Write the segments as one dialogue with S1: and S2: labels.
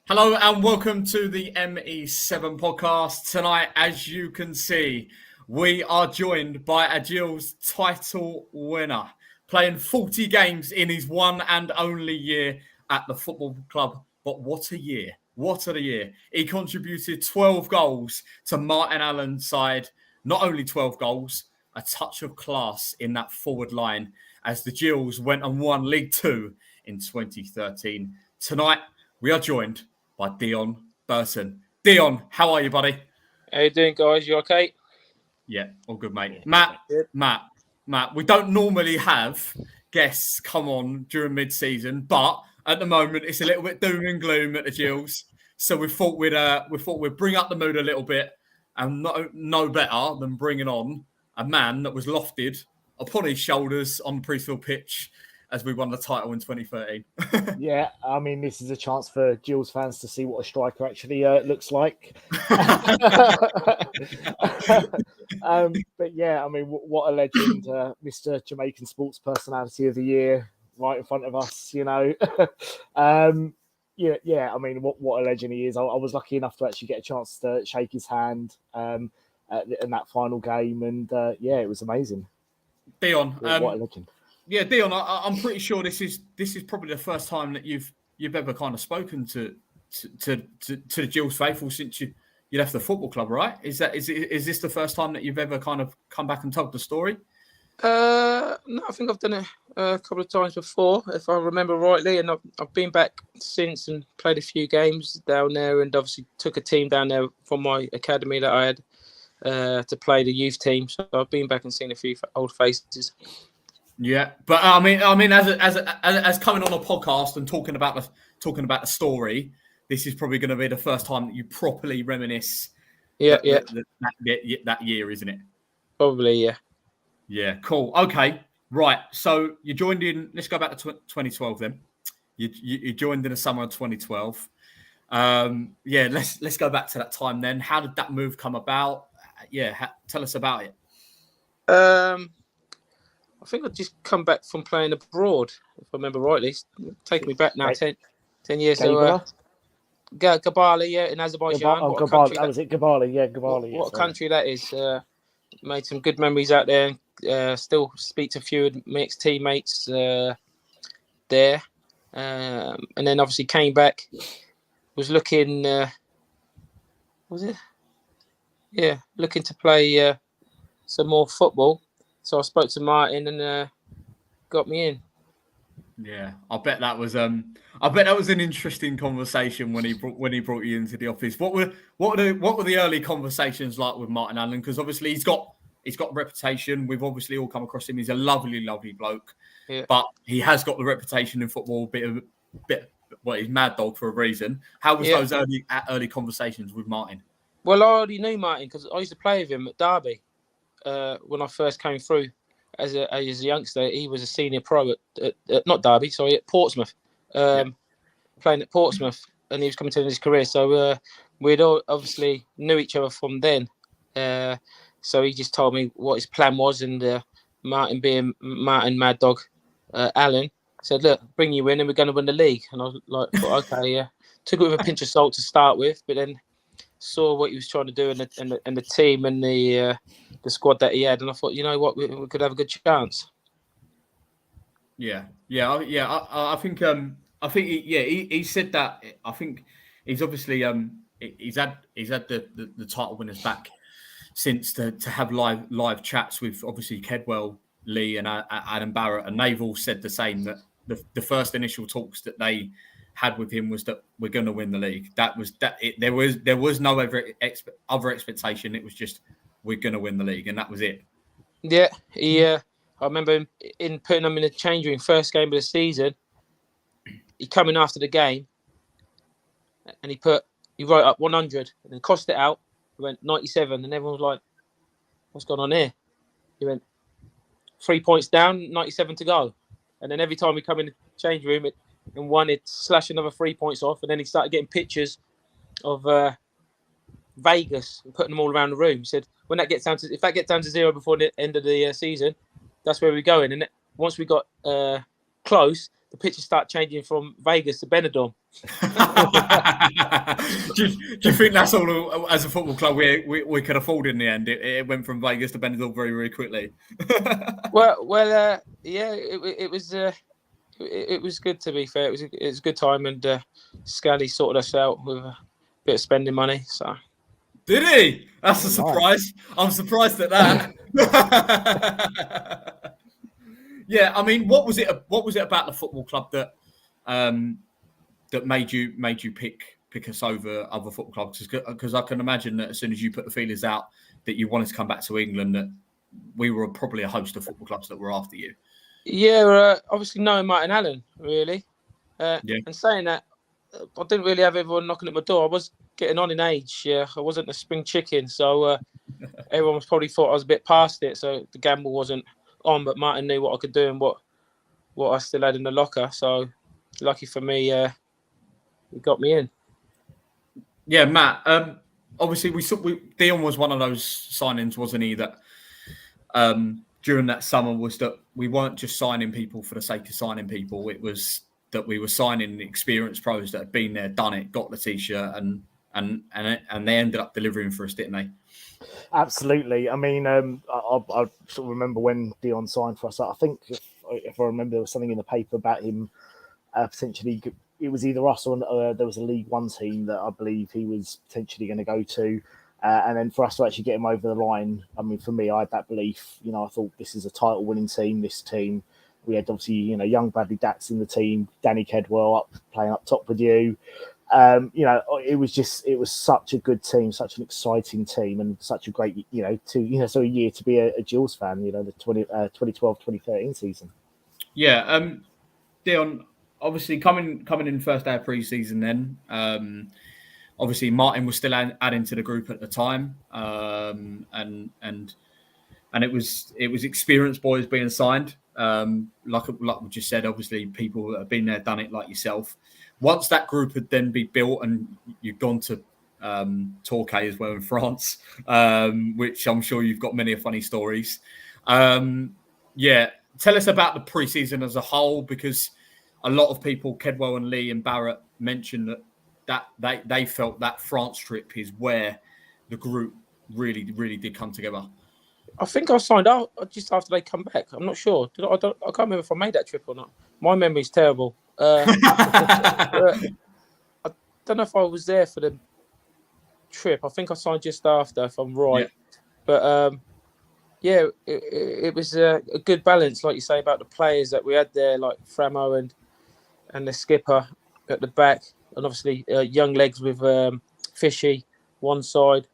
S1: Hello and welcome to the ME7 podcast. Tonight, as you can see, we are joined by a Gills title winner, playing 40 games in his one and only year at the football club. But what a year. What a year. He contributed 12 goals to Martin Allen's side. Not only 12 goals, a touch of class in that forward line as the Gills went and won League Two in 2013. Tonight, we are joined by Deon Burton. Deon, how are you, buddy?
S2: How you doing, guys? You okay?
S1: Yeah, all good, mate. Matt, we don't normally have guests come on during mid-season, but at the moment it's a little bit doom and gloom at the Gills. So we thought we'd bring up the mood a little bit, and no better than bringing on a man that was lofted upon his shoulders on the Priestfield pitch as we won the title in 2013.
S3: Yeah, I mean, this is a chance for Gills fans to see what a striker actually looks like. But yeah, I mean, what a legend, Mr. Jamaican Sports Personality of the Year, right in front of us, you know. I mean, what a legend he is. I was lucky enough to actually get a chance to shake his hand in that final game, and yeah, it was amazing.
S1: Deon,
S3: what a legend.
S1: Yeah, Deon, I'm pretty sure this is probably the first time that you've ever kind of spoken to the Gills faithful since you left the football club, right? Is this the first time that you've ever kind of come back and told the story?
S2: No, I think I've done it a couple of times before, if I remember rightly, and I've been back since and played a few games down there, and obviously took a team down there from my academy that I had to play the youth team. So I've been back and seen a few old faces.
S1: Yeah, but I mean, as coming on a podcast and talking about the story, this is probably going to be the first time that you properly reminisce. That year, isn't it?
S2: Probably, yeah.
S1: Yeah, cool. Okay, right. So you joined in. Let's go back to 2012 then. You joined in the summer of 2012. Yeah, let's go back to that time then. How did that move come about? Yeah, tell us about it.
S2: I think I'd just come back from playing abroad, if I remember rightly. It's taking me back now, 10 years. So, Gabali, yeah, in Azerbaijan.
S3: Gabali, that was it, Gabali, yeah, Gabali.
S2: What a country that is. Made some good memories out there. Still speak to a few of my ex-teammates there. And then obviously came back, was looking, looking to play some more football. So I spoke to Martin and got me in.
S1: Yeah, I bet that was an interesting conversation when he brought you into the office. What were the early conversations like with Martin Allen? Because obviously he's got reputation. We've obviously all come across him. He's a lovely bloke. Yeah. But he has got the reputation in football. He's mad dog for a reason. How was those early conversations with Martin?
S2: Well, I already knew Martin because I used to play with him at Derby. When I first came through as a youngster, he was a senior pro at not Derby, sorry, at Portsmouth, playing at Portsmouth, and he was coming to his career. So we'd all obviously knew each other from then. So he just told me what his plan was, and Martin, being Martin Mad Dog Allen, said, "Look, bring you in, and we're going to win the league." And I was like, "Okay, yeah." Took it with a pinch of salt to start with, but then saw what he was trying to do and the team and the squad that he had, and I thought, you know what, we could have a good chance.
S1: Yeah. I think he said that. I think he's obviously he's had the title winners back since to have live chats with obviously Kedwell, Lee, and Adam Barrett, and they've all said the same, that the first initial talks that they had with him was that we're going to win the league. There was no other expectation. It was just we're going to win the league, and that was it.
S2: Yeah, I remember him in putting him in the change room first game of the season. He come in after the game, and he wrote up 100, and then crossed it out. He went 97, and everyone was like, "What's going on here?" He went 3 points down, 97 to go, and then every time we come in the change room, and one, he'd slash another 3 points off, and then he started getting pictures of Vegas and putting them all around the room. He said, if that gets down to 0 before the end of the season, that's where we're going. And once we got close, the pitches start changing from Vegas to Benidorm.
S1: do you think that's all, as a football club, we could afford in the end? It went from Vegas to Benidorm very, very quickly.
S2: Yeah, it was good, to be fair. It was a good time, and Scally sorted us out with a bit of spending money. So
S1: did he? That's a surprise. Nice. I'm surprised at that. Yeah, I mean, what was it about the football club that made you pick us over other football clubs? Because I can imagine that as soon as you put the feelers out that you wanted to come back to England, that we were probably a host of football clubs that were after you.
S2: Yeah, obviously knowing Martin Allen, really. And saying that, I didn't really have everyone knocking at my door. I was getting on in age. Yeah, I wasn't a spring chicken, so everyone was probably thought I was a bit past it. So the gamble wasn't on, but Martin knew what I could do and what I still had in the locker. So lucky for me, he got me in.
S1: Yeah, Matt. Obviously, Deon was one of those signings, wasn't he? That during that summer was that we weren't just signing people for the sake of signing people. It was that we were signing experienced pros that had been there, done it, got the t-shirt, and they ended up delivering for us, didn't they?
S3: Absolutely. I mean, I sort of remember when Deon signed for us. I think if I remember, there was something in the paper about him potentially. It was either us or there was a League One team that I believe he was potentially going to go to. And then for us to actually get him over the line, I mean, for me, I had that belief. You know, I thought this is a title-winning team. This team, we had obviously, young Bradley Datz in the team, Danny Kedwell playing up top with you. It was such a good team, such an exciting team, and such a great, a year to be a Gills fan. The 2012-2013 season.
S1: Yeah, Deon, obviously coming in first day of pre-season. Then, obviously Martin was still adding to the group at the time, and it was experienced boys being signed. Like we just said, obviously people that have been there, done it, like yourself. Once that group had then been built and you've gone to Torquay as well in France, which I'm sure you've got many funny stories. Tell us about the pre-season as a whole, because a lot of people, Kedwell and Lee and Barrett, mentioned that they felt that France trip is where the group really, really did come together.
S2: I think I signed out just after they come back. I'm not sure. I can't remember if I made that trip or not. My memory's terrible. I don't know if I was there for the trip. I think I signed just after, if I'm right. Yeah. But it was a good balance, like you say, about the players that we had there, like Framo and the skipper at the back, and obviously young legs with Fishy one side.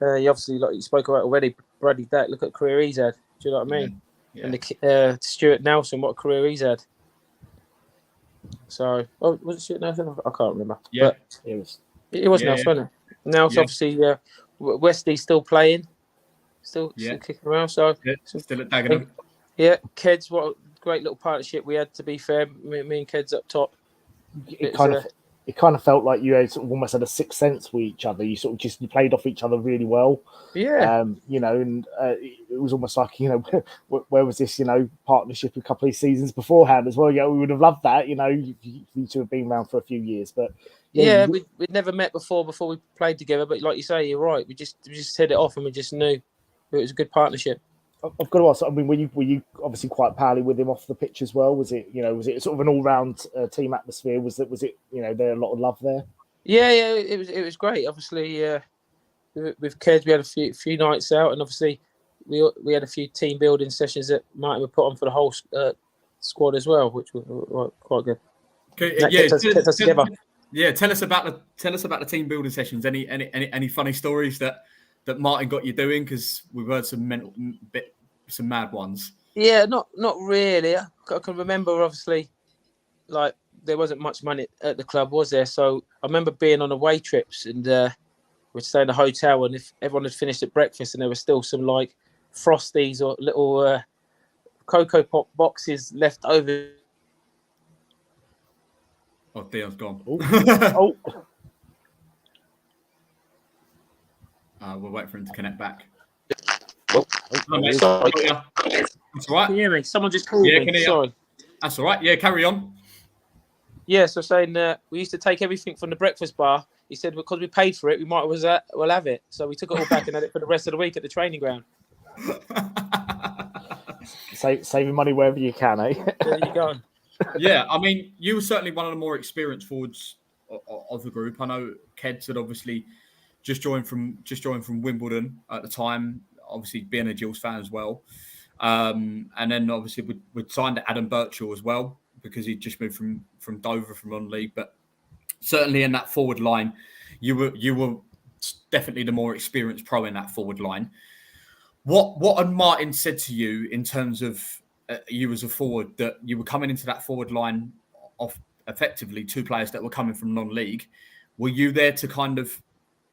S2: Obviously, like you spoke about already, Bradley Dack, look at the career he's had. Do you know what I mean? Yeah. And Stuart Nelson, what a career he's had. So, was it Stuart Nelson? I can't remember.
S1: Yeah,
S2: but it was Nelson, wasn't it? Nelson, obviously, Wesley's still playing, still kicking around. So,
S1: still at Dagenham.
S2: Yeah, Keds, what a great little partnership we had, to be fair. Me and Keds up top.
S3: It kind of felt like you had sort of almost had a sixth sense with each other. You sort of you played off each other really well.
S2: Yeah.
S3: And it was almost like, where was this, partnership a couple of seasons beforehand as well? Yeah, we would have loved that, you two have been around for a few years. But
S2: we'd never met before we played together. But like you say, you're right. We just hit it off, and we just knew it was a good partnership.
S3: I've got to ask. I mean, were you obviously quite pally with him off the pitch as well? Was it sort of an all-round team atmosphere? Was it there a lot of love there?
S2: Yeah, it was great. Obviously, with Keds, we had a few nights out, and obviously we had a few team building sessions that Martin would put on for the whole squad as well, which were quite good.
S1: Okay,
S2: kept us together.
S1: Yeah, tell us about the team building sessions. Any funny stories that Martin got you doing? Because we've heard some mad ones.
S2: Yeah, not really. I can remember, obviously, like there wasn't much money at the club, was there? So I remember being on away trips, and we'd stay in a hotel, and if everyone had finished at breakfast and there were still some like Frosties or little Cocoa Pop boxes left over.
S1: Oh, Deon's gone.
S3: Oh.
S1: We'll wait for him to connect back.
S2: Sorry.
S1: That's all right.
S2: Can you hear me? Someone just called me.
S1: Sorry. That's all right. Yeah, carry on.
S2: Yeah, so saying we used to take everything from the breakfast bar. He said because we paid for it, we might as well have it. So we took it all back and had it for the rest of the week at the training ground.
S3: Saving money wherever you can, eh?
S2: There you go.
S1: Yeah, I mean, you were certainly one of the more experienced forwards of the group. I know Keds had obviously just joined from Wimbledon at the time, obviously being a Gills fan as well. And then obviously we'd signed Adam Birchall as well because he'd just moved from Dover from non-league. But certainly in that forward line, you were definitely the more experienced pro in that forward line. What had Martin said to you in terms of you as a forward, that you were coming into that forward line of effectively two players that were coming from non-league? Were you there to kind of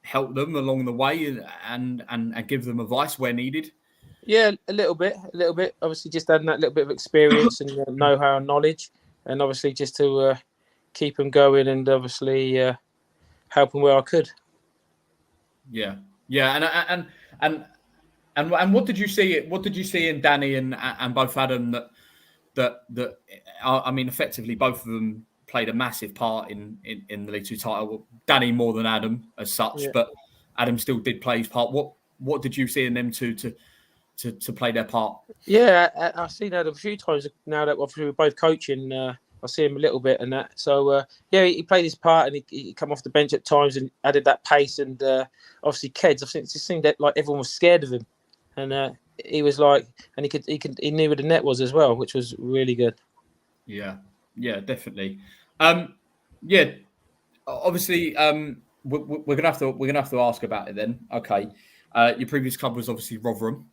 S1: help them along the way and give them advice where needed?
S2: Yeah, a little bit. Obviously, just adding that little bit of experience and know-how and knowledge, and obviously just to keep them going and obviously help them where I could.
S1: Yeah, and what did you see? What did you see in Danny and both Adam that I mean, effectively both of them played a massive part in the League Two title. Danny more than Adam as such, but Adam still did play his part. What did you see in them two to play their part?
S2: Yeah, I've seen Adam a few times now that obviously we're both coaching. I see him a little bit and that. So yeah, he played his part and he come off the bench at times and added that pace. And obviously Keds, I've just seen that like everyone was scared of him, and he was like, and he knew where the net was as well, which was really good.
S1: Yeah, definitely. Yeah, obviously, we're gonna have to ask about it then. Okay, your previous club was obviously Rotherham,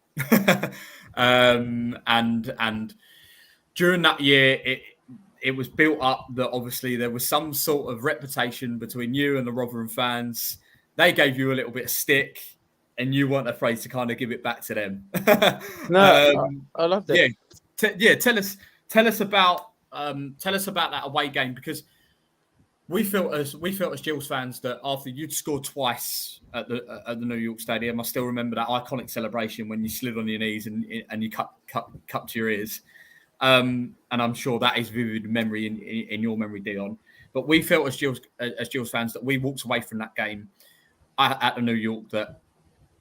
S1: and during that year, it was built up that obviously there was some sort of reputation between you and the Rotherham fans. They gave you a little bit of stick, and you weren't afraid to kind of give it back to them.
S2: No, I loved it.
S1: Yeah, tell us about that away game, because we felt as Gills fans that after you'd scored twice at the New York Stadium, I still remember that iconic celebration when you slid on your knees and you cupped your ears. And I'm sure that is vivid memory in your memory, Deon. But we felt as Gills fans that we walked away from that game at the New York that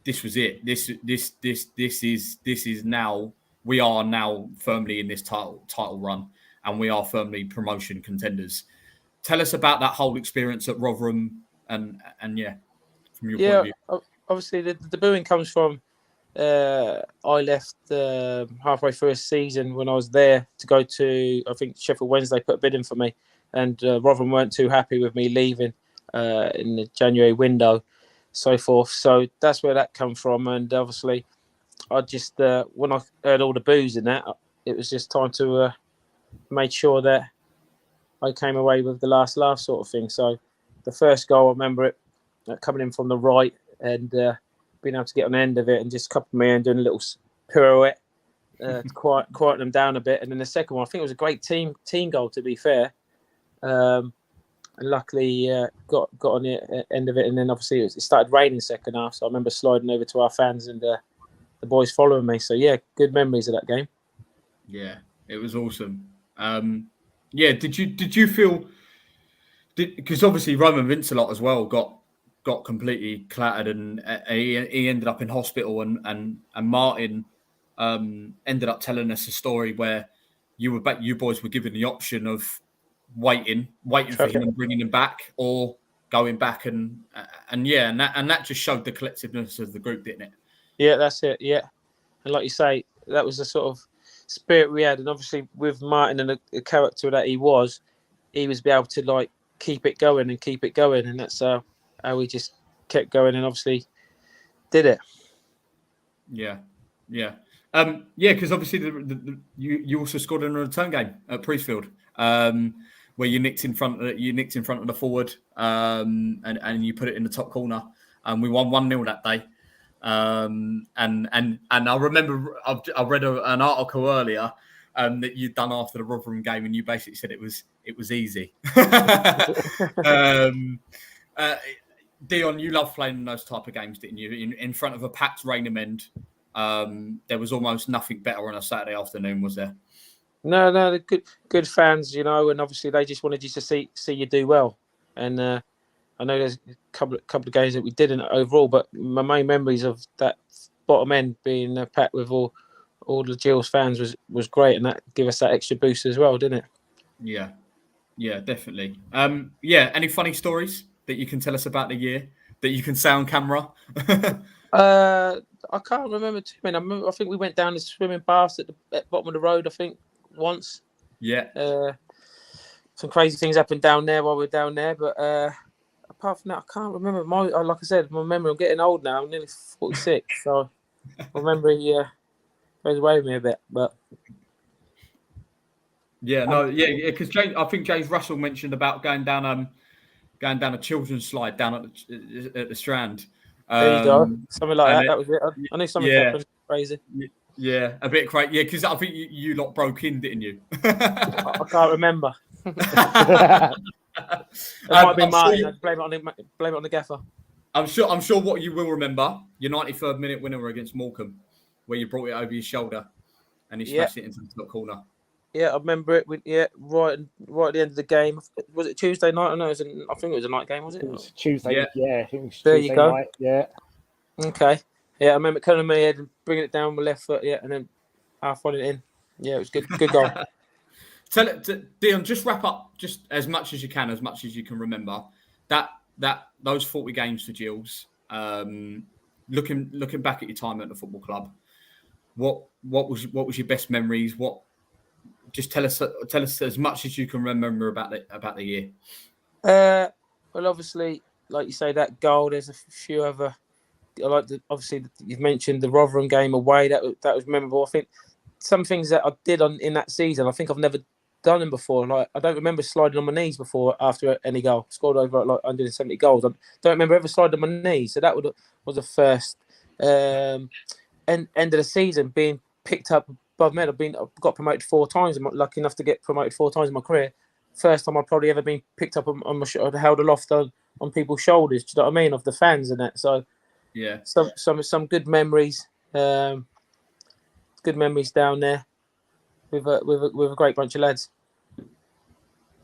S1: this was it. This is now, we are now firmly in this title run, and we are firmly promotion contenders. Tell us about that whole experience at Rotherham and yeah, from your point of view.
S2: Obviously the booing comes from I left halfway through a season when I was there to go to, I think Sheffield Wednesday put a bid in for me, and Rotherham weren't too happy with me leaving in the January window, so forth. So that's where that come from. And obviously I just when I heard all the boos and that, it was just time to make sure that I came away with the last laugh sort of thing. So the first goal, I remember it coming in from the right and being able to get on the end of it and just cupping my hand, doing a little pirouette to quieten them down a bit. And then the second one, I think it was a great team goal, to be fair. And luckily got on the end of it. And then obviously it started raining second half. So I remember sliding over to our fans and the boys following me. So yeah, good memories of that game. Yeah,
S1: it was awesome. Yeah, did you feel? Because obviously Roman Vincelot as well got completely clattered, and he ended up in hospital, and Martin ended up telling us a story where you boys were given the option of waiting for him and bringing him back, or going back and that just showed the collectiveness of the group, didn't it?
S2: Yeah, that's it. Yeah, and like you say, that was the sort of spirit we had, and obviously with Martin and the character that he was be able to like keep it going, and that's how we just kept going and obviously did it.
S1: Yeah. Because obviously you also scored in a return game at Priestfield, where you nicked in front of the forward, and you put it in the top corner, and we won 1-0 that day. And I remember I read an article earlier that you'd done after the Rotherham game, and you basically said it was easy. Deon, you love playing in those type of games, didn't you? In front of a packed Rainham end, there was almost nothing better on a Saturday afternoon, was there?
S2: No, they're good fans, you know, and obviously they just wanted you to see you do well. And I know there's a couple of games that we didn't overall, but my main memories of that bottom end being packed with all the Gills fans was great, and that gave us that extra boost as well, didn't it?
S1: Yeah, definitely. Any funny stories that you can tell us about the year that you can say on camera?
S2: I can't remember too many. I think we went down the swimming baths at the bottom of the road, I think, once.
S1: Yeah.
S2: Some crazy things happened down there while we were down there, but apart from that, I can't remember. Like I said, my memory, I'm getting old now. I'm nearly 46, so my memory goes away with me a bit. But
S1: because I think James Russell mentioned about going down a children's slide down at the Strand.
S2: There you go, something like that. That was it. I knew something happened crazy.
S1: Yeah, a bit crazy. Yeah, because I think you lot broke in, didn't you?
S2: I can't remember. It might be mine. Sure blame it on the gaffer.
S1: I'm sure what you will remember, your 93rd minute winner against Morecambe, where you brought it over your shoulder and you smashed it into the top corner.
S2: Yeah, I remember it. Right at the end of the game. Was it Tuesday night? I think it was a night game. Was it?
S3: It was Tuesday. Yeah, I think it was
S2: there
S3: Tuesday
S2: you go.
S3: night. Yeah.
S2: Okay. Yeah, I remember cutting my head and bringing it down with my left foot. Yeah, and then half on it in. Yeah, it was good. Good goal.
S1: Tell it, Deon. Just wrap up, just as much as you can, as much as you can remember. Those 40 games for Gills. Looking back at your time at the football club, what was your best memories? Just tell us as much as you can remember about the year.
S2: Well, obviously, like you say, that goal. There's a few other. Obviously you've mentioned the Rotherham game away. That was memorable. I think some things that I did in that season, I think I've never done them before. Like I don't remember sliding on my knees before after any goal. Scored over like 170 goals. I don't remember ever sliding on my knees. So that was the first end of the season being picked up above me. I've got promoted 4 times. I'm lucky enough to get promoted 4 times in my career. First time I've probably ever been picked up on my shoulder, held aloft on people's shoulders. Do you know what I mean? Of the fans and that. So
S1: yeah,
S2: some good memories. Good memories down there with a great bunch of lads.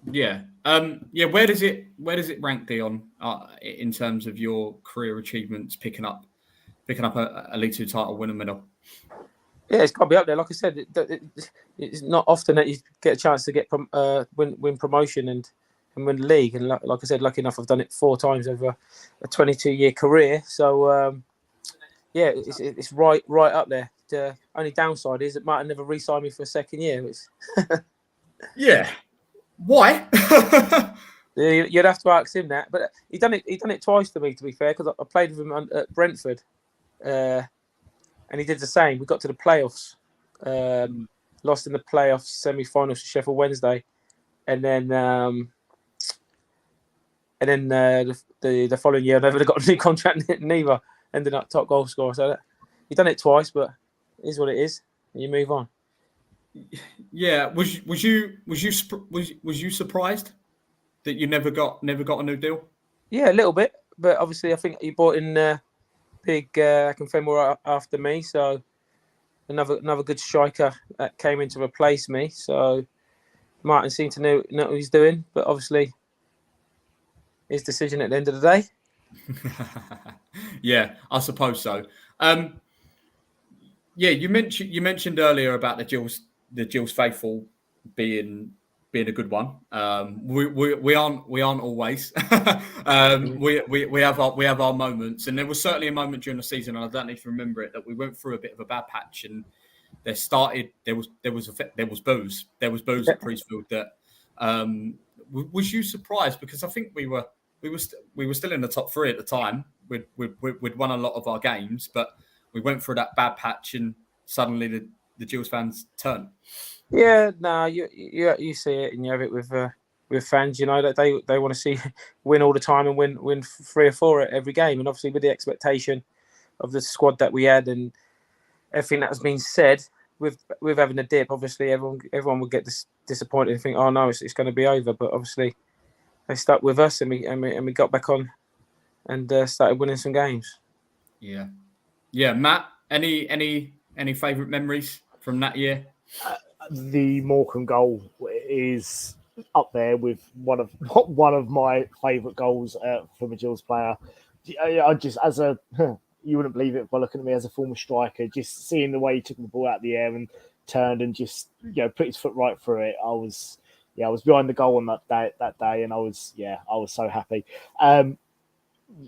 S1: Yeah. Where does it rank, Deon, in terms of your career achievements, picking up a League 2 title, win a medal?
S2: Yeah, it's got to be up there. Like I said, it's not often that you get a chance to get win promotion and win the league. And like I said, lucky enough, I've done it 4 times over a 22-year career. So it's right up there. The only downside is it might have never re-signed me for a second year.
S1: Yeah. Why?
S2: You'd have to ask him that. But he done it twice to me, to be fair, because I played with him at Brentford. And he did the same. We got to the playoffs, lost in the playoffs semi-finals to Sheffield Wednesday, and then the following year I never got a new contract neither. Ended up top goal scorer. So he done it twice, but it is what it is. And you move on.
S1: Yeah. Was you surprised that you never got a new deal?
S2: Yeah, a little bit, but obviously I think he brought in. Big Akinfenwa after me, so another good striker that came in to replace me. So Martin seemed to know what he's doing, but obviously his decision at the end of the day.
S1: Yeah, I suppose so. You mentioned earlier about the Gills faithful being a good one. We aren't always. We have our moments, and there was certainly a moment during the season, and I don't know if you remember it, that we went through a bit of a bad patch, and there was booze at Priestfield. That was you surprised? Because I think we were still in the top 3 at the time. We'd won a lot of our games, but we went through that bad patch, and suddenly the Gills fans turned.
S2: Yeah, no, you see it, and you have it with fans. You know that they want to see win all the time and win 3 or 4 at every game, and obviously with the expectation of the squad that we had and everything that has been said, with having a dip, obviously everyone would get disappointed and think, oh no, it's going to be over. But obviously they stuck with us, and we got back on and started winning some games.
S1: Yeah. Matt, any favourite memories from that year?
S3: the Morecambe goal is up there with one of my favourite goals from a Gills player. I just, as a you wouldn't believe it by looking at me as a former striker, just seeing the way he took the ball out of the air and turned and just put his foot right through it. I was behind the goal on that day, and I was so happy. And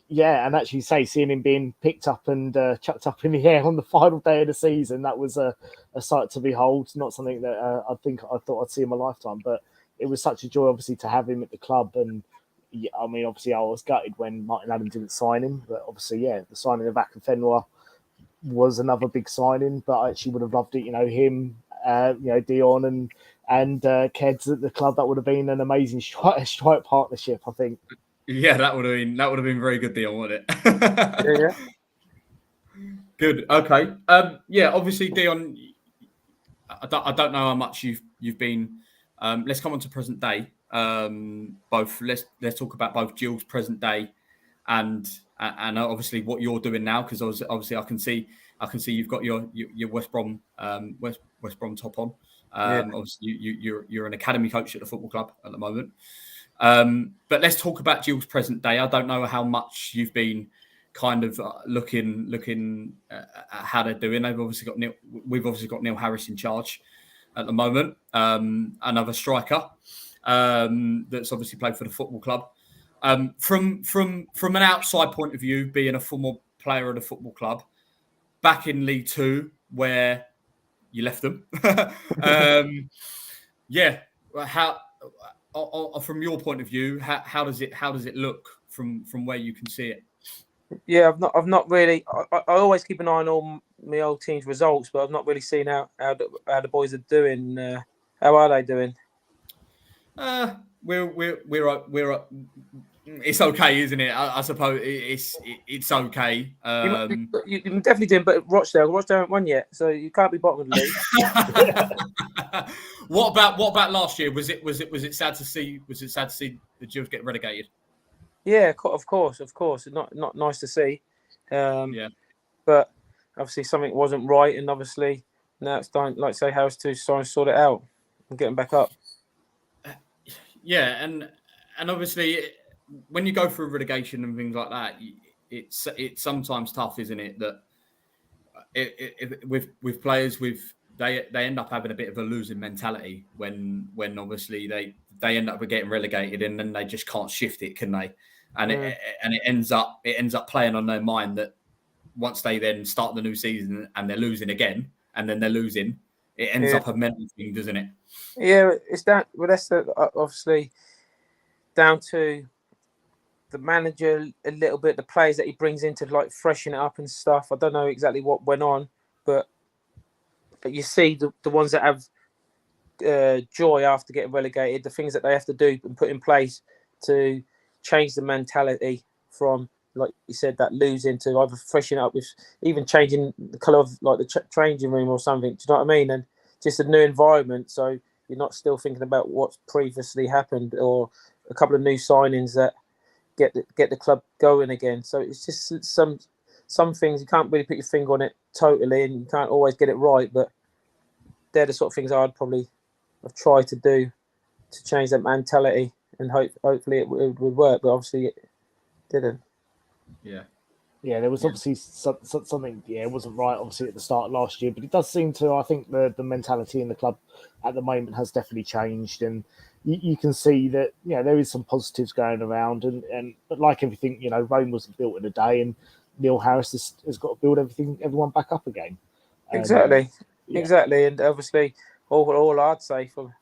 S3: actually seeing him being picked up and chucked up in the air on the final day of the season, that was a sight to behold. Not something that I thought I'd see in my lifetime, but it was such a joy, obviously, to have him at the club. And obviously, I was gutted when Martin Allen didn't sign him, but obviously, the signing of Akinfenwa was another big signing. But I actually would have loved it, him, Deon and Keds at the club. That would have been an amazing strike partnership, I think.
S1: Yeah, that would have been very good deal, wouldn't it?
S2: Yeah.
S1: Good. Okay. Obviously, Deon, I don't know how much you've been. Let's come on to present day. Both. Let's talk about both Gills' present day and obviously what you're doing now, because obviously I can see you've got your West Brom West Brom top on. Obviously you're an academy coach at the football club at the moment. But let's talk about Gills' present day. I don't know how much you've been kind of looking at how they're doing. We've obviously got Neil Harris in charge at the moment, another striker that's obviously played for the football club. From an outside point of view, being a former player of the football club, back in League Two where you left them, how? From your point of view, how does it look from where you can see it?
S2: Yeah, I've not really. I always keep an eye on all my old team's results, but I've not really seen how the boys are doing. How are they doing?
S1: We're it's okay, isn't it? I suppose it's okay.
S2: You're definitely doing, but Rochdale haven't won yet, so you can't be bottom of the league.
S1: What about last year? Was it sad to see? Was it sad to see the Gills get relegated?
S2: Yeah, of course. Not nice to see. But obviously something wasn't right, and obviously now it's time, like say, Harris to try and sort it out and get them back up.
S1: Yeah, and obviously when you go through relegation and things like that, it's sometimes tough, isn't it? That with players they end up having a bit of a losing mentality when obviously they end up getting relegated, and then they just can't shift it, can they? And it ends up playing on their mind that once they then start the new season and they're losing again, and then they're losing, it ends up a mental thing, doesn't it?
S2: Yeah, it's that. Well, that's obviously down to the manager a little bit, the players that he brings in to like freshen it up and stuff. I don't know exactly what went on, but you see the ones that have joy after getting relegated, the things that they have to do and put in place to change the mentality from, like you said, that losing to either freshen up with even changing the colour of like the changing room or something. Do you know what I mean? And just a new environment, so you're not still thinking about what's previously happened, or a couple of new signings that get the club going again. So it's just some things you can't really put your finger on it totally, and you can't always get it right. But they're the sort of things I'd probably have tried to do to change that mentality, and hopefully it would work. But obviously it didn't.
S3: Yeah, there was obviously something. It wasn't right, obviously, at the start of last year, but it does seem to. I think the mentality in the club at the moment has definitely changed, and you can see that there is some positives going around, and but like everything, Rome wasn't built in a day, and Neil Harris has got to build everyone back up again.
S2: Exactly, and obviously, all I'd say for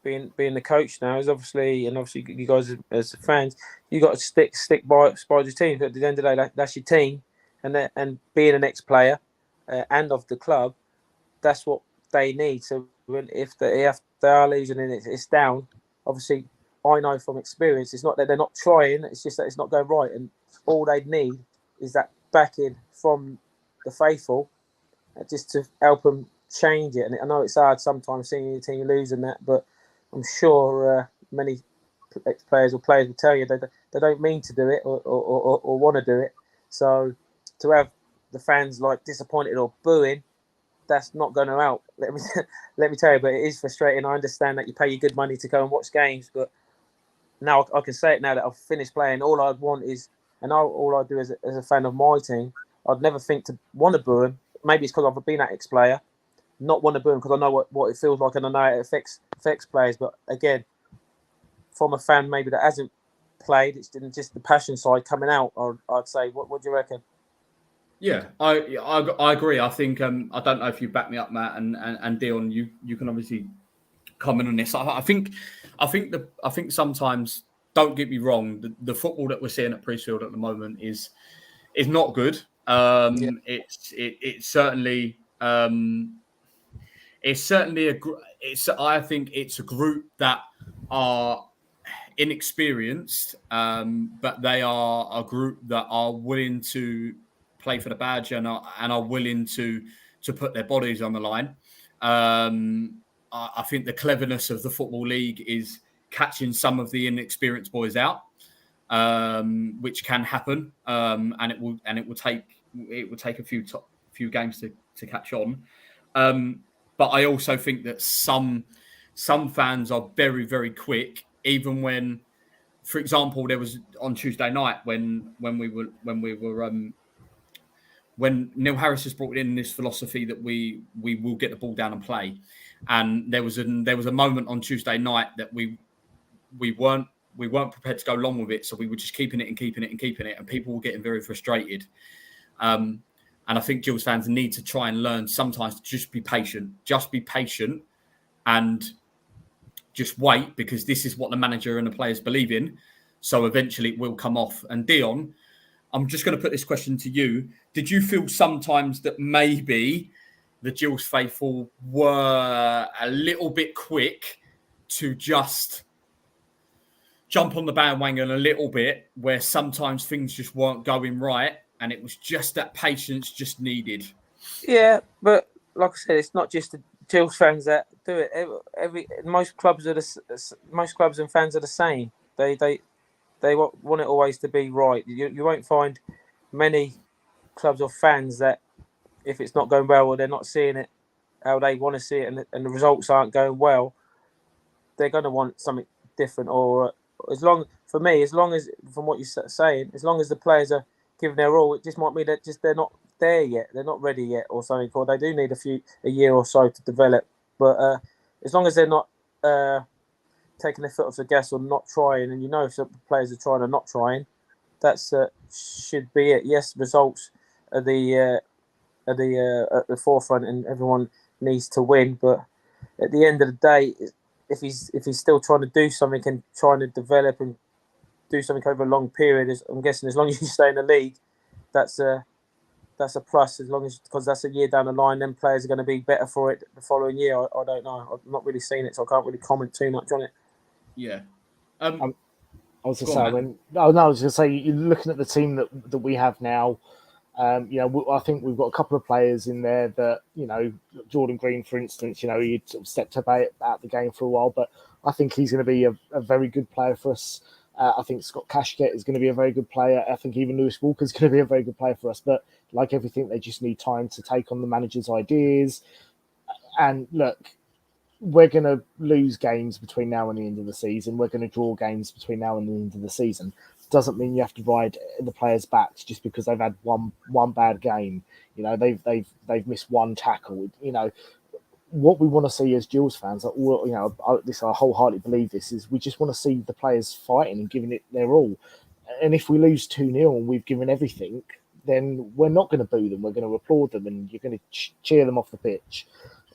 S2: being the coach now is obviously you guys as fans, you got to stick by your team. At the end of the day, that's your team, and being an ex-player and of the club, that's what they need. So if they are losing and it's down, obviously I know from experience, it's not that they're not trying, it's just that it's not going right, and all they need is that backing from the faithful, just to help them change it. And I know it's hard sometimes seeing your team losing that, but I'm sure many ex-players or players will tell you they don't mean to do it or want to do it. So to have the fans like disappointed or booing, that's not going to help. Let me tell you, but it is frustrating. I understand that you pay your good money to go and watch games, but now I can say it now that I've finished playing. All I'd want is, and all I do as a fan of my team, I'd never think to want to boo him. Maybe it's because I've been an ex-player, not want to boo him because I know what it feels like and I know it affects players. But again, from a fan maybe that hasn't played, it's just the passion side coming out. I'd say, what do you reckon?
S1: Yeah, I agree. I think I don't know if you back me up, Matt and Deon. You can obviously comment on this. I think sometimes, don't get me wrong, the football that we're seeing at Priestfield at the moment is not good. It's certainly I think it's a group that are inexperienced, but they are a group that are willing to play for the badge and are willing to put their bodies on the line. I think the cleverness of the Football League is catching some of the inexperienced boys out, which can happen, and it will take a few games to catch on. But I also think that some fans are very, very quick, even when, for example, there was on Tuesday night when Neil Harris has brought in this philosophy that we will get the ball down and play, and there was a moment on Tuesday night that we weren't prepared to go along with it, so we were just keeping it, and people were getting very frustrated. And I think Gills fans need to try and learn sometimes to just be patient, and just wait, because this is what the manager and the players believe in. So eventually it will come off. And Deon, I'm just going to put this question to you. Did you feel sometimes that maybe the Gills faithful were a little bit quick to just jump on the bandwagon a little bit, where sometimes things just weren't going right, and it was just that patience just needed?
S2: Yeah, but like I said, it's not just the Gills fans that do it. Most clubs and fans are the same. They want it always to be right. You won't find many clubs or fans that, if it's not going well or they're not seeing it how they want to see it, and the results aren't going well, they're going to want something different. Or as long as, from what you're saying, as long as the players are giving their all, it just might mean that they're not there yet, they're not ready yet, or something, or they do need a year or so to develop. But as long as they're not taking their foot off the gas or not trying, and if some players are trying or not trying, that's should be it. Yes, results are at the forefront, and everyone needs to win. But at the end of the day, if he's still trying to do something and trying to develop and do something over a long period, I'm guessing as long as you stay in the league, that's a plus. As long as, because that's a year down the line, then players are going to be better for it the following year. I don't know. I've not really seen it, so I can't really comment too much on it.
S1: Yeah.
S3: I was going to say, I was going to say, you're looking at the team that we have now. I think we've got a couple of players in there that, Jordan Green, for instance, he'd sort of stepped out the game for a while, but I think he's going to be a very good player for us. I think Scott Cashgett is going to be a very good player. I think even Lewis Walker is going to be a very good player for us. But like everything, they just need time to take on the manager's ideas. And look, we're going to lose games between now and the end of the season. We're going to draw games between now and the end of the season. Doesn't mean you have to ride the players' backs just because they've had one bad game. They've missed one tackle. What we want to see as Gills fans, I wholeheartedly believe this, is we just want to see the players fighting and giving it their all. And if we lose 2-0 and we've given everything, then we're not going to boo them. We're going to applaud them, and you're going to cheer them off the pitch.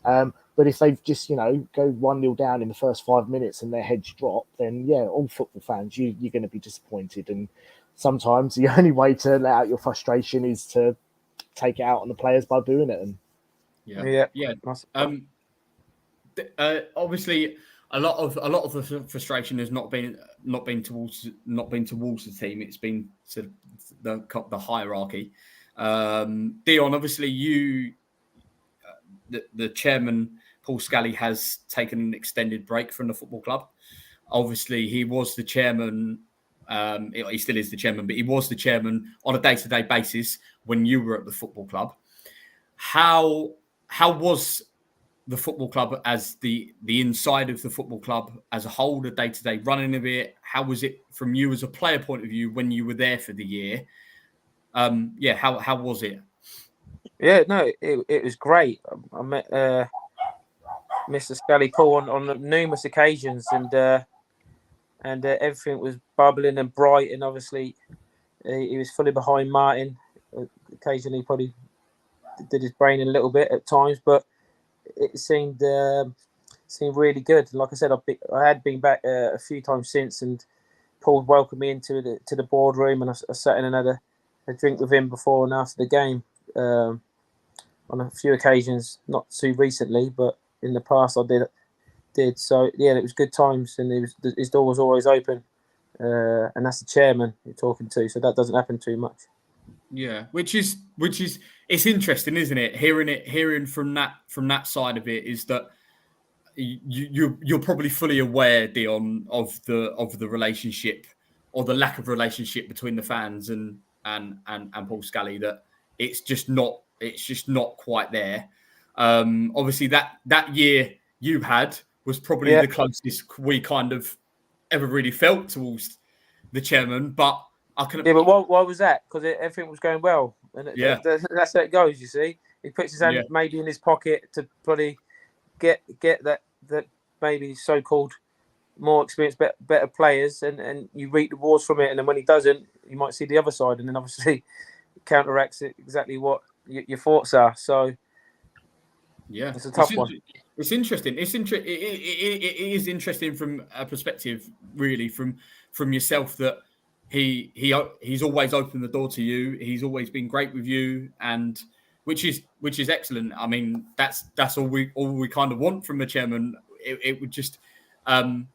S3: But if they've just, go 1-0 down in the first 5 minutes and their heads drop, then yeah, all football fans, you're going to be disappointed. And sometimes the only way to let out your frustration is to take it out on the players by booing it. And
S1: yeah. Obviously, a lot of the frustration has not been towards the team. It's been sort of the hierarchy. Deon, obviously, the chairman, Paul Scally, has taken an extended break from the football club. Obviously, he was the chairman. He still is the chairman, but he was the chairman on a day-to-day basis when you were at the football club. How how was the football club as the inside of the football club as a whole, the day-to-day running of it? How was it from you as a player point of view when you were there for the year? How was it?
S2: Yeah, no, it was great. I met Mr. Scully Paul on numerous occasions, and everything was bubbling and bright, and obviously he was fully behind Martin. Occasionally, probably did his brain a little bit at times, but it seemed really good. Like I said, I had been back a few times since, and Paul welcomed me into the boardroom, and I sat in and had a drink with him before and after the game on a few occasions, not too recently, but in the past I did. So yeah, it was good times, and his door was always open, and that's the chairman you're talking to, so that doesn't happen too much.
S1: Yeah, which is it's interesting, isn't it? Hearing from that side of it is that you're probably fully aware, Deon, of the relationship or the lack of relationship between the fans and Paul Scully, that it's just not quite there. Obviously that year you had was probably the closest we kind of ever really felt towards the chairman, but
S2: but why was that? Because everything was going well, and that's how it goes. You see, he puts his hand maybe in his pocket to probably get that maybe so-called more experienced, better players, and you reap the rewards from it. And then when he doesn't, you might see the other side, and then obviously it counteracts it exactly what your thoughts are. So
S1: yeah,
S2: it's a tough one.
S1: It's interesting. It is interesting from a perspective, really, from yourself, that he's always opened the door to you. He's always been great with you, and which is excellent. I mean, that's all we kind of want from the chairman. It would just, that's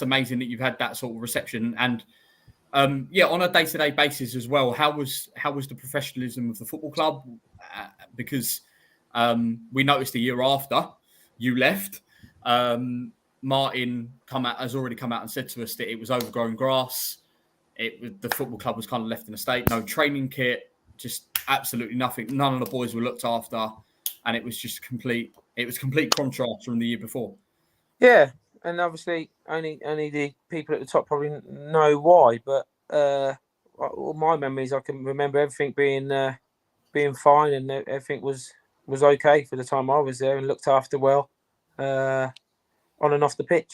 S1: amazing that you've had that sort of reception, and on a day-to-day basis as well. How was the professionalism of the football club? Because we noticed a year after you left, Martin has already come out and said to us that it was overgrown grass. The football club was kind of left in a state, no training kit, just absolutely nothing. None of the boys were looked after, and it was just complete contrast from the year before.
S2: Yeah, and obviously only the people at the top probably know why. But all my memories, I can remember everything being fine, and everything was okay for the time I was there, and looked after well on and off the pitch.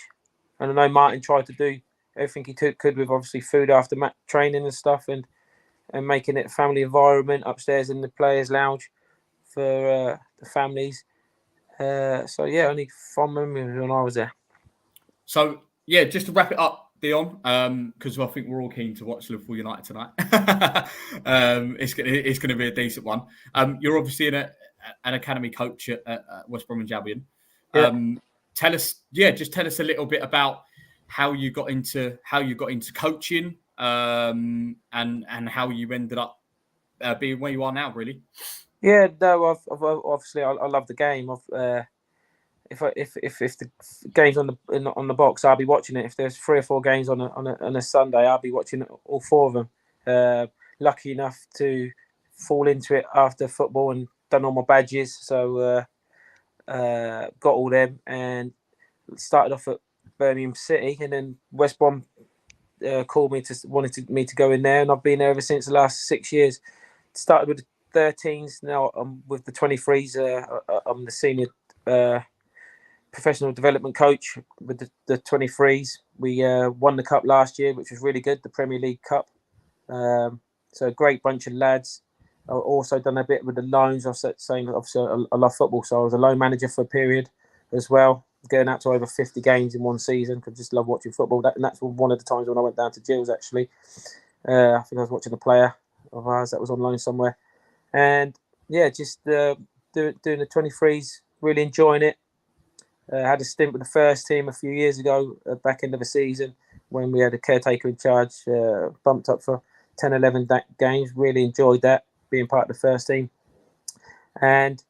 S2: And I know Martin tried to do everything he could with obviously food after match training and stuff, and making it a family environment upstairs in the players' lounge for the families. Only fond memories when I was there.
S1: So yeah, just to wrap it up, Deon, because I think we're all keen to watch Liverpool United tonight. It's going to be a decent one. You're obviously an academy coach at West Bromwich Albion. Tell us a little bit about how you got into coaching, and how you ended up being where you are now, really.
S2: Yeah, no, I've obviously I love the game. If the game's on the box, I'll be watching it. If there's 3 or 4 games on a Sunday, I'll be watching all 4 of them. Lucky enough to fall into it after football and done all my badges, so got all them and started off at Birmingham City, and then West Brom called me wanted me to go in there, and I've been there ever since the last 6 years. Started with the 13s, now I'm with the 23s. I'm the senior professional development coach with the 23s. We won the cup last year, which was really good, the Premier League Cup. So a great bunch of lads. I've also done a bit with the loans. I was saying, obviously, I love football, so I was a loan manager for a period as well, going out to over 50 games in one season, because I just love watching football. And that's one of the times when I went down to Gills, actually. I think I was watching a player of ours that was on loan somewhere. And just doing the 23s, really enjoying it. Had a stint with the first team a few years ago, back end of the season, when we had a caretaker in charge, bumped up for 10, 11 games. Really enjoyed that, being part of the first team. And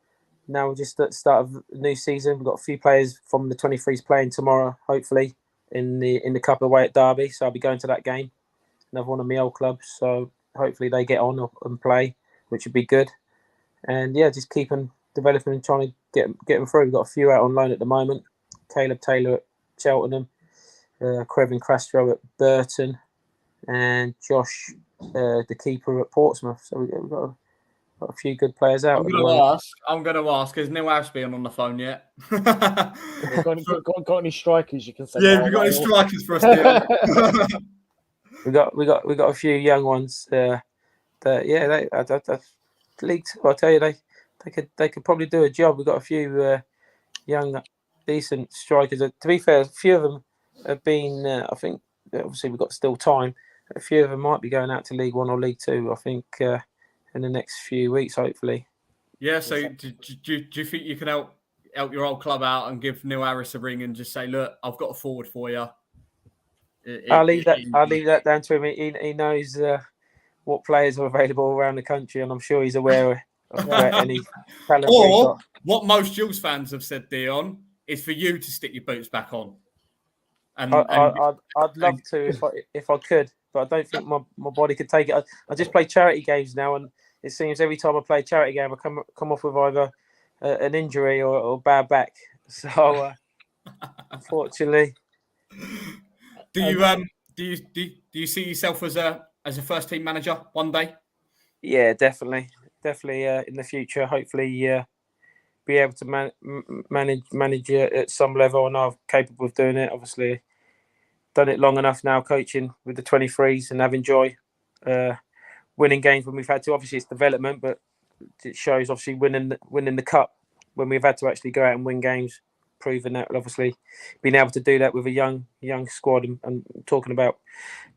S2: now we're just at the start of the new season. We've got a few players from the 23s playing tomorrow, hopefully, in the cup away at Derby. So I'll be going to that game. Another one of my old clubs. So hopefully they get on and play, which would be good. And just keeping developing and trying to get them through. We've got a few out on loan at the moment. Caleb Taylor at Cheltenham, Crevin Castro at Burton, and Josh, the keeper at Portsmouth. So we've got a few good players out.
S1: I'm going to ask. Has Neil House been on the phone yet?
S3: got any strikers you can send?
S1: Yeah, we've got any strikers for us, Deon.
S2: we got a few young ones. League Two, I tell you, they could probably do a job. We've got a few young, decent strikers. To be fair, a few of them have been. I think obviously we've got still time. A few of them might be going out to League One or League Two. I think in the next few weeks, hopefully.
S1: Yeah. So do you think you can help your old club out and give Neil Harris a ring and just say, look, I've got a forward for you?
S2: I'll leave that down to him. He knows what players are available around the country, and I'm sure he's aware of any talent.
S1: Or what most Gills fans have said, Deon, is for you to stick your boots back on. And
S2: I'd love to if I could, but I don't think my body could take it. I just play charity games now, and it seems every time I play a charity game, I come off with either an injury or bad back. So unfortunately,
S1: do you see yourself as a first team manager one day?
S2: Yeah, definitely in the future. Hopefully, be able to manage at some level. I know I'm capable of doing it. Obviously, done it long enough now, coaching with the 23s and having joy, winning games when we've had to. Obviously, it's development, but it shows obviously winning the cup when we've had to actually go out and win games. Proving that, obviously, being able to do that with a young squad and talking about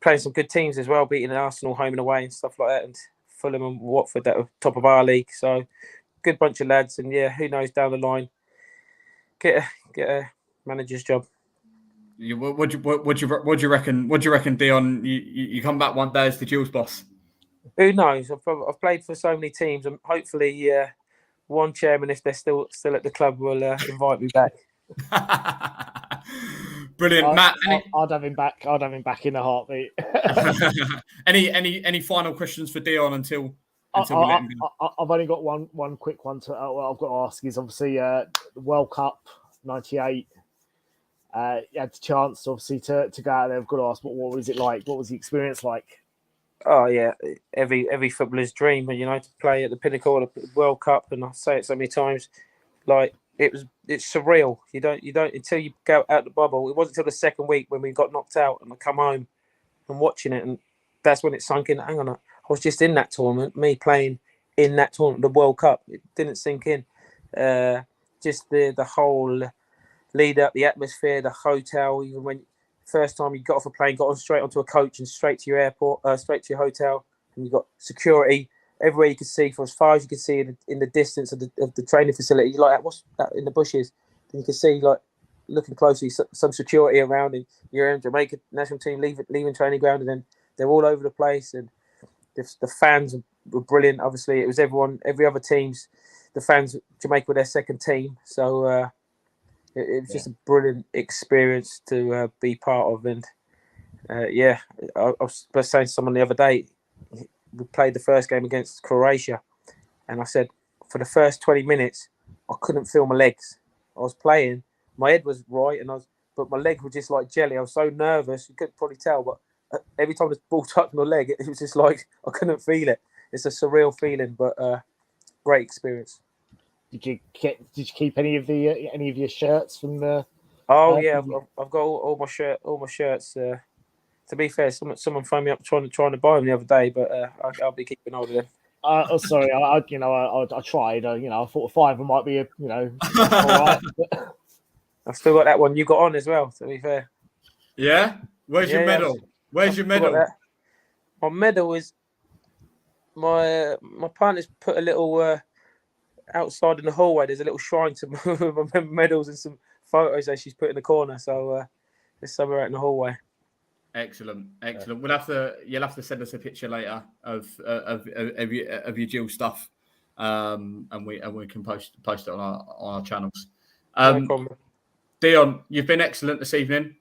S2: playing some good teams as well, beating Arsenal home and away and stuff like that, and Fulham and Watford that are top of our league. So good bunch of lads, and yeah, who knows down the line, get a manager's job.
S1: What do you reckon? What do you reckon, Deon? You come back one day as the Gills boss?
S2: Who knows? I've played for so many teams, and hopefully, one chairman, if they're still at the club, will invite me back.
S1: Brilliant, Matt.
S3: I'd have him back. I'd have him back in a heartbeat.
S1: Any final questions for Deon until we let him go?
S3: I've only got one quick one to. I've got to ask is obviously the World Cup '98. You had the chance obviously to go out there. I've got to ask, what was it like? What was the experience like?
S2: Oh yeah, every footballer's dream, to play at the pinnacle of the World Cup, and I say it so many times, like it's surreal. You don't until you go out the bubble. It wasn't until the second week when we got knocked out and I come home and watching it, and that's when it sunk in. Hang on, I was just in that tournament, me playing in that tournament, the World Cup. It didn't sink in. Just the whole lead up, the atmosphere, the hotel. Even when first time you got off a plane, got on straight onto a coach and straight to your airport, straight to your hotel, and you got security everywhere you could see, for as far as you could see in the distance of the training facility. You're like, what's that in the bushes? Then you can see, like, looking closely, some security around, and you're in Jamaica national team leaving training ground, and then they're all over the place, and the fans were brilliant. Obviously, it was every other team's. The fans, Jamaica were their second team, so it was just a brilliant experience to be part of. And I was saying to someone the other day, we played the first game against Croatia, and I said for the first 20 minutes I couldn't feel my legs. I was playing, my head was right, but my legs were just like jelly. I was so nervous, you couldn't probably tell, but every time the ball touched my leg, it was just like I couldn't feel it. It's a surreal feeling, but great experience.
S3: Did you keep any of your shirts from the?
S2: Oh yeah, I've got all my shirts. To be fair, someone phoned me up trying to buy them the other day, but I'll be keeping hold of them.
S3: Sorry, I tried. I thought 5 might be all right.
S2: I've still got that one you got on as well. To be fair.
S1: Yeah. Where's your medal? Where's your medal?
S2: My medal is my partner's put a little outside in the hallway. There's a little shrine to my medals and some photos that she's put in the corner. So there's somewhere out in the hallway. Excellent.
S1: You'll have to send us a picture later of your Jill stuff, and we can post it on our channels.
S2: No problem.
S1: Deon, you've been excellent this evening.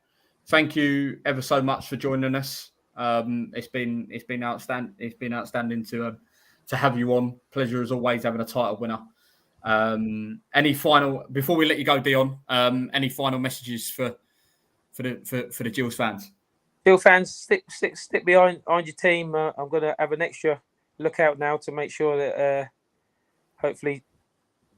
S1: Thank you ever so much for joining us. It's been outstanding. It's been outstanding to have you on. Pleasure as always having a title winner Any final before we let you go, Deon? Any final messages for the Gills fans?
S2: Still fans, stick behind your team. I'm going to have an extra lookout now to make sure that hopefully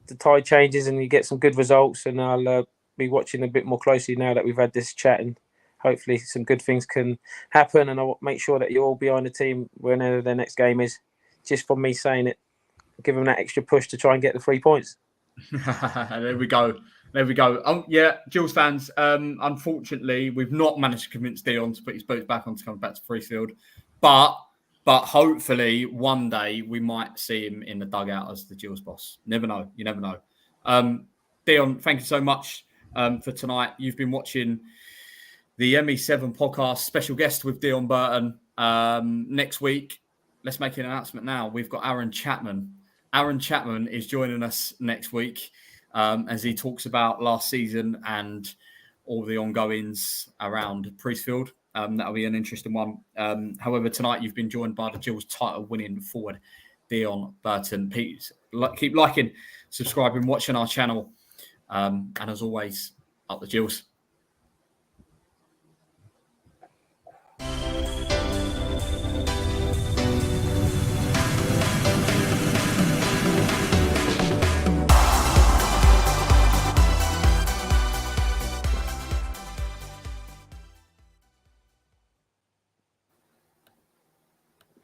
S2: the tide changes and you get some good results. And I'll be watching a bit more closely now that we've had this chat, and hopefully some good things can happen. And I'll make sure that you're all behind the team whenever their next game is. Just from me saying it, give them that extra push to try and get the 3 points.
S1: There we go. Yeah, Gills fans, unfortunately, we've not managed to convince Deon to put his boots back on to come back to Preseason. But hopefully one day we might see him in the dugout as the Gills boss. Never know. You never know. Deon, thank you so much for tonight. You've been watching the ME7 podcast, special guest with Deon Burton. Next week, let's make an announcement now. We've got Aaron Chapman. Aaron Chapman is joining us next week as he talks about last season and all the ongoings around Priestfield. That'll be an interesting one. However, tonight you've been joined by the Gills title-winning forward, Deon Burton. Please keep liking, subscribing, watching our channel. And as always, up the Gills.